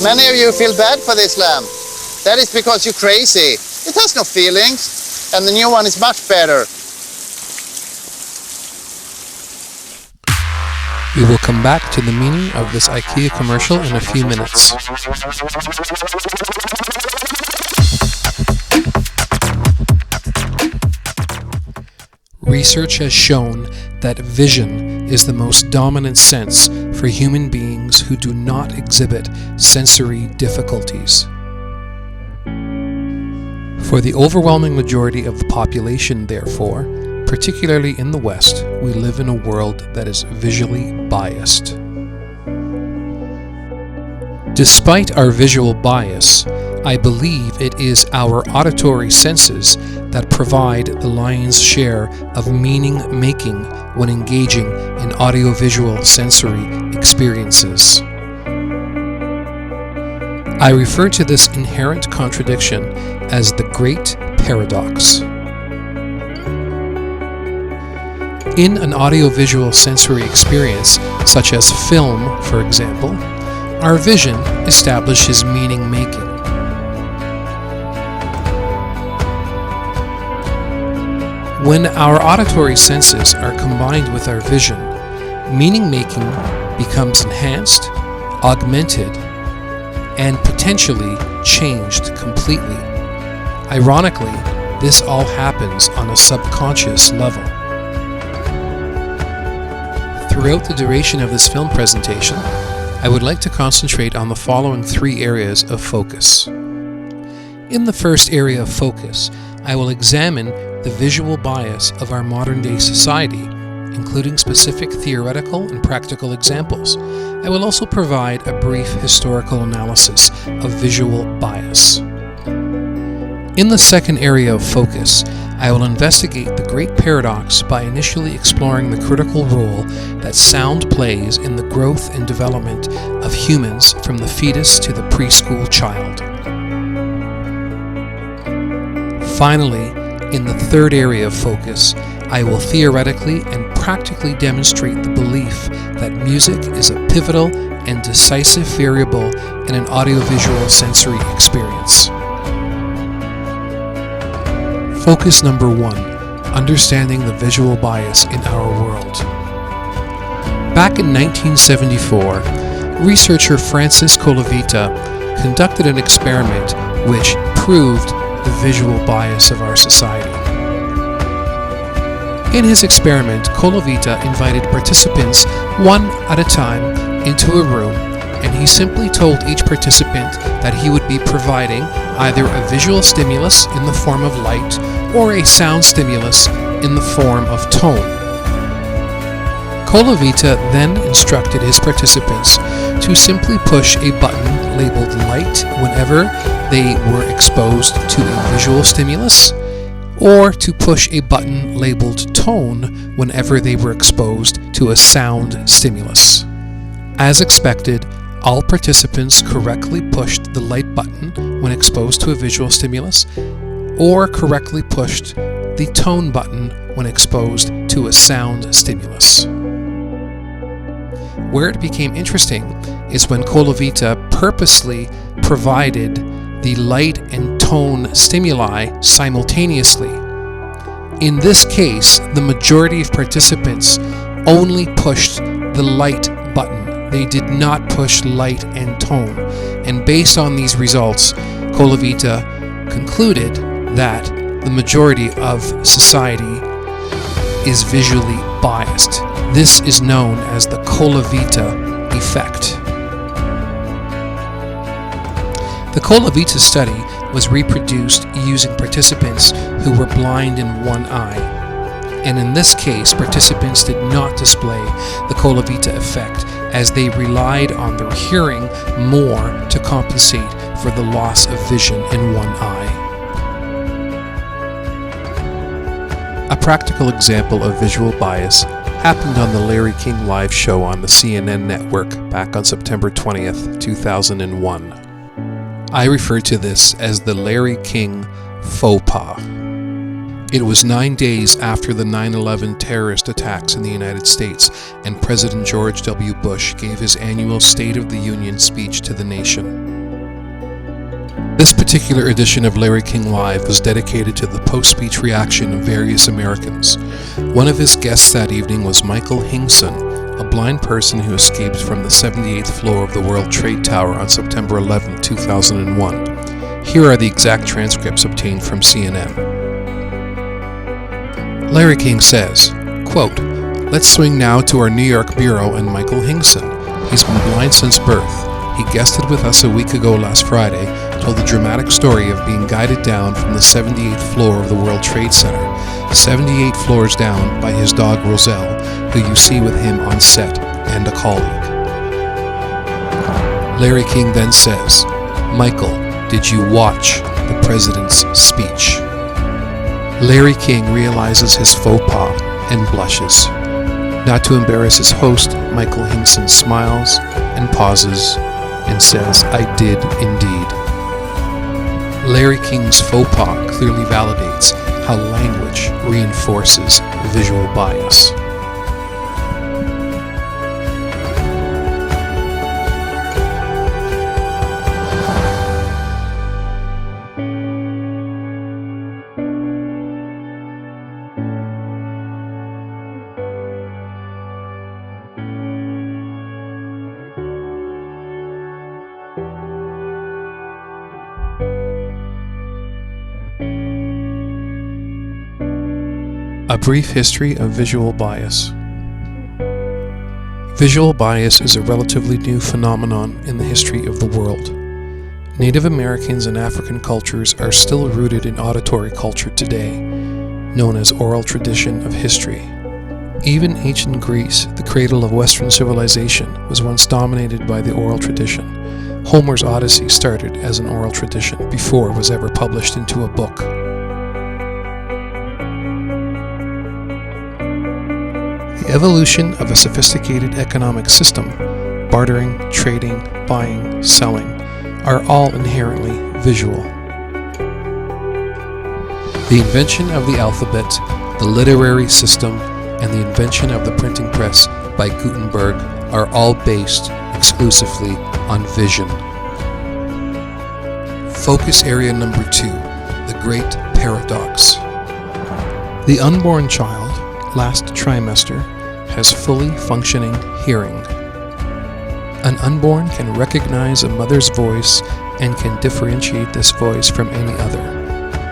Many of you feel bad for this lamp. That is because you're crazy. It has no feelings, and the new one is much better. We will come back to the meaning of this IKEA commercial in a few minutes. Research has shown that vision is the most dominant sense for human beings who do not exhibit sensory difficulties. For the overwhelming majority of the population, therefore, particularly in the West, we live in a world that is visually biased. Despite our visual bias, I believe it is our auditory senses that provide the lion's share of meaning-making when engaging in audiovisual sensory experiences. I refer to this inherent contradiction as the great paradox. In an audiovisual sensory experience, such as film, for example, our vision establishes meaning-making. When our auditory senses are combined with our vision, meaning-making becomes enhanced, augmented, and potentially changed completely. Ironically, this all happens on a subconscious level. Throughout the duration of this film presentation, I would like to concentrate on the following three areas of focus. In the first area of focus, I will examine the visual bias of our modern-day society, including specific theoretical and practical examples. I will also provide a brief historical analysis of visual bias. In the second area of focus, I will investigate the great paradox by initially exploring the critical role that sound plays in the growth and development of humans from the fetus to the preschool child. Finally, in the third area of focus, I will theoretically and practically demonstrate the belief that music is a pivotal and decisive variable in an audiovisual sensory experience. Focus number 1, understanding the visual bias in our world. Back in 1974, researcher Francis Colavita conducted an experiment which proved the visual bias of our society. In his experiment, Colavita invited participants one at a time into a room, and he simply told each participant that he would be providing either a visual stimulus in the form of light or a sound stimulus in the form of tone. Colavita then instructed his participants to simply push a button labeled light whenever they were exposed to a visual stimulus, or to push a button labeled tone whenever they were exposed to a sound stimulus. As expected, all participants correctly pushed the light button when exposed to a visual stimulus, or correctly pushed the tone button when exposed to a sound stimulus. Where it became interesting is when Colavita purposely provided the light and tone stimuli simultaneously. In this case, the majority of participants only pushed the light button. They did not push light and tone. And based on these results, Colavita concluded that the majority of society is visually biased. This is known as the Colavita effect. The Colavita study was reproduced using participants who were blind in one eye. And in this case, participants did not display the Colavita effect as they relied on their hearing more to compensate for the loss of vision in one eye. A practical example of visual bias happened on the Larry King live show on the CNN network back on September 20th, 2001. I refer to this as the Larry King faux pas. It was 9 days after the 9/11 terrorist attacks in the United States, and President George W. Bush gave his annual State of the Union speech to the nation. particular edition of Larry King Live was dedicated to the post-speech reaction of various Americans. One of his guests that evening was Michael Hingson, a blind person who escaped from the 78th floor of the World Trade Tower on September 11, 2001. Here are the exact transcripts obtained from CNN. Larry King says, quote, "Let's swing now to our New York bureau and Michael Hingson. He's been blind since birth. He guested with us a week ago last Friday, told the dramatic story of being guided down from the 78th floor of the World Trade Center, 78 floors down by his dog Roselle, who you see with him on set, and a colleague." Larry King then says, "Michael, did you watch the president's speech?" Larry King realizes his faux pas and blushes. Not to embarrass his host, Michael Hingson smiles and pauses and says, "I did indeed." Larry King's faux pas clearly validates how language reinforces visual bias. A brief history of visual bias. Visual bias is a relatively new phenomenon in the history of the world. Native Americans and African cultures are still rooted in auditory culture today, known as oral tradition of history. Even ancient Greece, the cradle of Western civilization, was once dominated by the oral tradition. Homer's Odyssey started as an oral tradition before it was ever published into a book. The evolution of a sophisticated economic system, bartering, trading, buying, selling, are all inherently visual. The invention of the alphabet, the literary system, and the invention of the printing press by Gutenberg are all based exclusively on vision. Focus area number 2, the Great Paradox. The unborn child, last trimester, has fully functioning hearing. An unborn can recognize a mother's voice and can differentiate this voice from any other.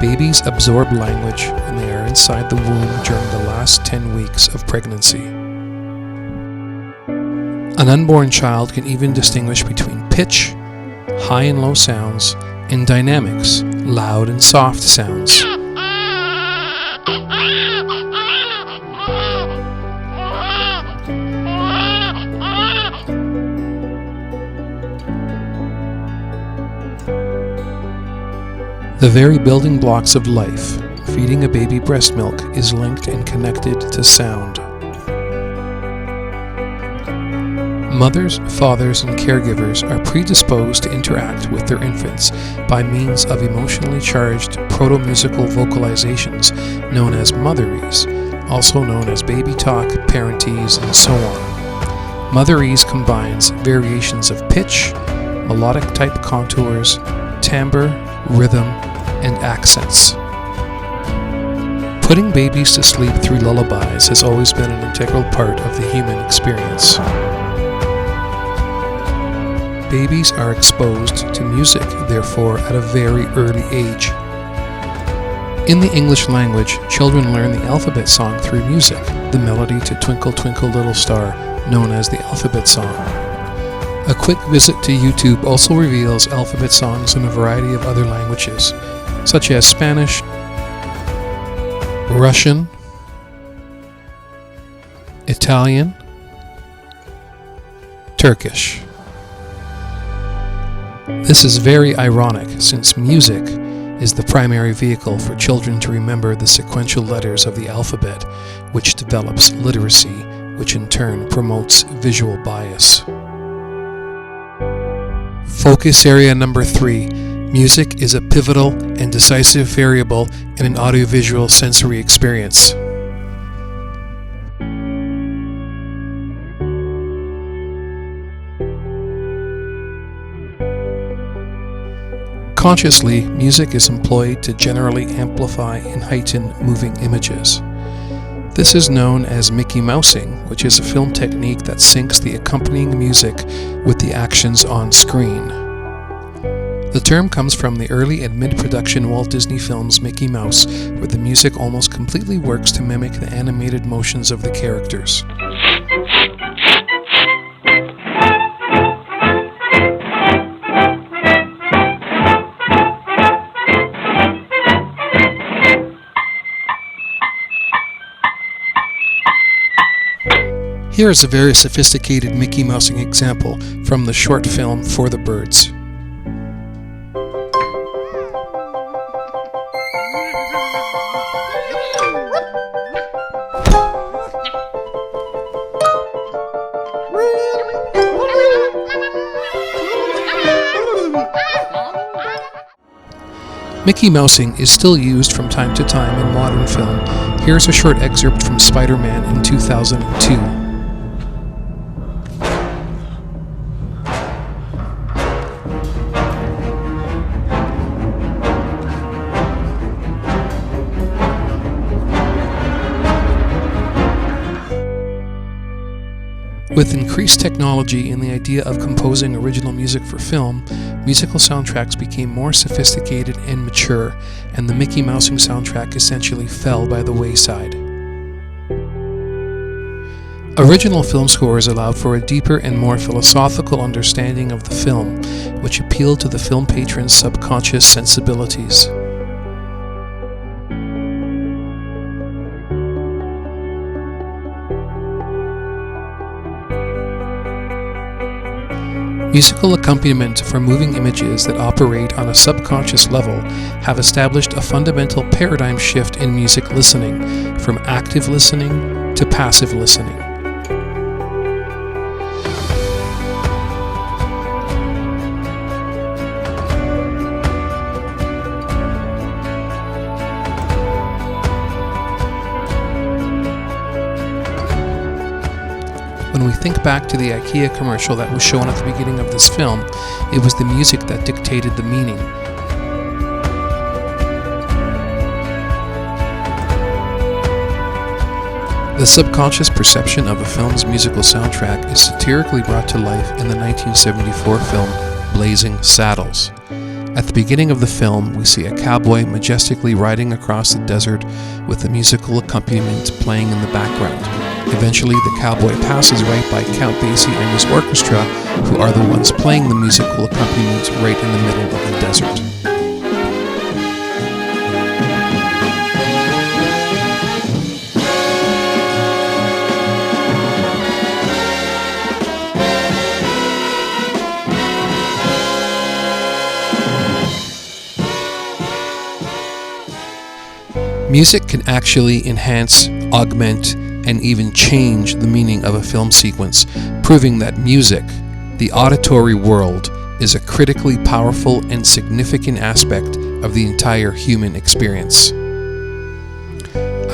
Babies absorb language when they are inside the womb during the last 10 weeks of pregnancy. An unborn child can even distinguish between pitch, high and low sounds, and dynamics, loud and soft sounds. The very building blocks of life, feeding a baby breast milk, is linked and connected to sound. Mothers, fathers, and caregivers are predisposed to interact with their infants by means of emotionally charged proto-musical vocalizations known as motherese, also known as baby talk, parentese, and so on. Motherese combines variations of pitch, melodic type contours, timbre, rhythm, and accents. Putting babies to sleep through lullabies has always been an integral part of the human experience. Babies are exposed to music, therefore, at a very early age. In the English language, children learn the alphabet song through music, the melody to Twinkle Twinkle Little Star, known as the alphabet song. A quick visit to YouTube also reveals alphabet songs in a variety of other languages, such as Spanish, Russian, Italian, Turkish. This is very ironic since music is the primary vehicle for children to remember the sequential letters of the alphabet, which develops literacy, which in turn promotes visual bias. Focus area number 3. Music is a pivotal and decisive variable in an audiovisual sensory experience. Subconsciously, music is employed to generally amplify and heighten moving images. This is known as Mickey Mousing, which is a film technique that syncs the accompanying music with the actions on screen. The term comes from the early and mid-production Walt Disney films Mickey Mouse, where the music almost completely works to mimic the animated motions of the characters. Here is a very sophisticated Mickey Mousing example from the short film For the Birds. Mickey Mousing is still used from time to time in modern film. Here's a short excerpt from Spider-Man in 2002. With increased technology and the idea of composing original music for film, musical soundtracks became more sophisticated and mature, and the Mickey Mousing soundtrack essentially fell by the wayside. Original film scores allowed for a deeper and more philosophical understanding of the film, which appealed to the film patron's subconscious sensibilities. Musical accompaniment for moving images that operate on a subconscious level have established a fundamental paradigm shift in music listening, from active listening to passive listening. When we think back to the IKEA commercial that was shown at the beginning of this film, it was the music that dictated the meaning. The subconscious perception of a film's musical soundtrack is satirically brought to life in the 1974 film Blazing Saddles. At the beginning of the film, we see a cowboy majestically riding across the desert with the musical accompaniment playing in the background. Eventually, the cowboy passes right by Count Basie and his orchestra, who are the ones playing the musical accompaniment right in the middle of the desert. Music can actually enhance, augment, and even change the meaning of a film sequence, proving that music, the auditory world, is a critically powerful and significant aspect of the entire human experience.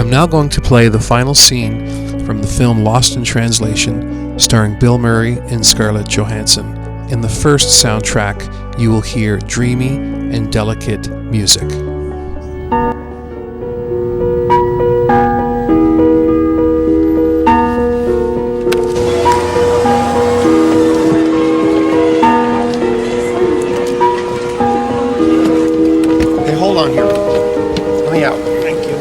I'm now going to play the final scene from the film Lost in Translation, starring Bill Murray and Scarlett Johansson. In the first soundtrack, you will hear dreamy and delicate music. Hold on here. Let me out. Thank you.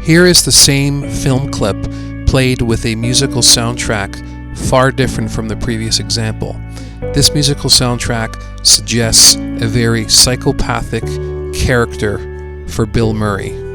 Here is the same film clip played with a musical soundtrack far different from the previous example. This musical soundtrack suggests a very psychopathic character for Bill Murray.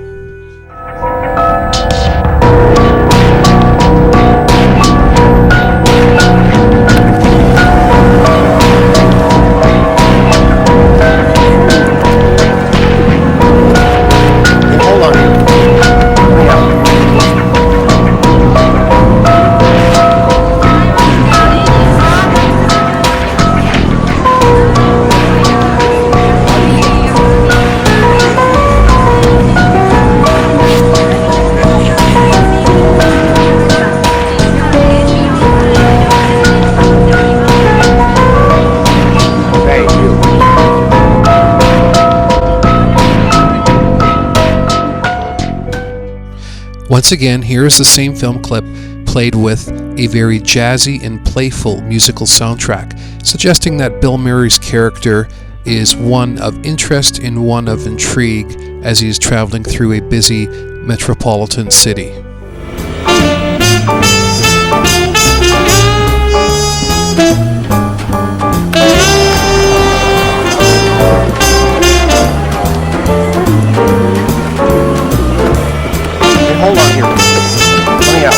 Once again, here is the same film clip played with a very jazzy and playful musical soundtrack, suggesting that Bill Murray's character is one of interest and one of intrigue as he is traveling through a busy metropolitan city. Hold on here. Let me out.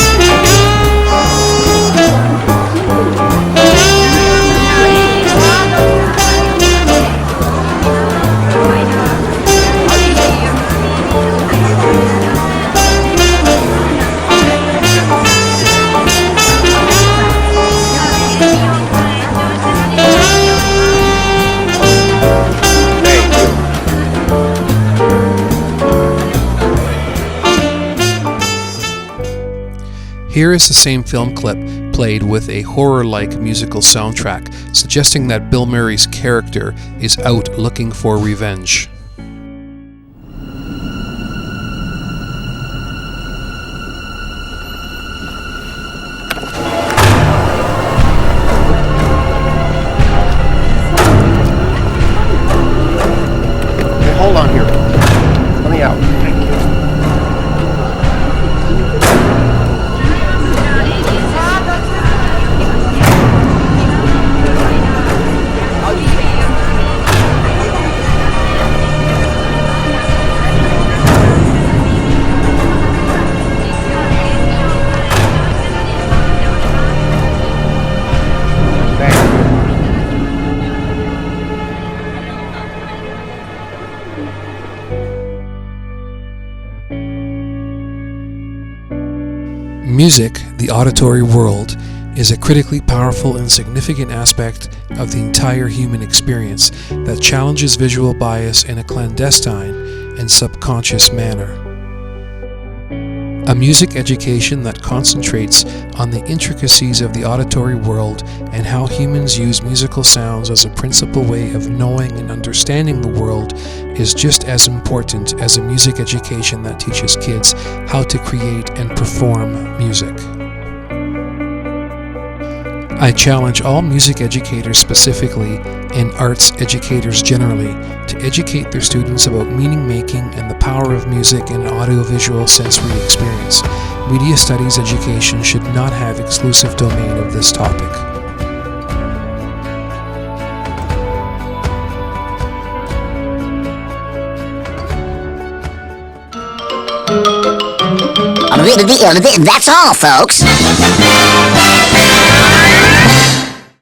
Here is the same film clip played with a horror-like musical soundtrack, suggesting that Bill Murray's character is out looking for revenge. Okay, hold on here. Let me out. Music, the auditory world, is a critically powerful and significant aspect of the entire human experience that challenges visual bias in a clandestine and subconscious manner. A music education that concentrates on the intricacies of the auditory world and how humans use musical sounds as a principal way of knowing and understanding the world is just as important as a music education that teaches kids how to create and perform music. I challenge all music educators specifically, and arts educators generally, to educate their students about meaning making and the power of music in an audiovisual sensory experience. Media studies education should not have exclusive domain of this topic. That's all, folks.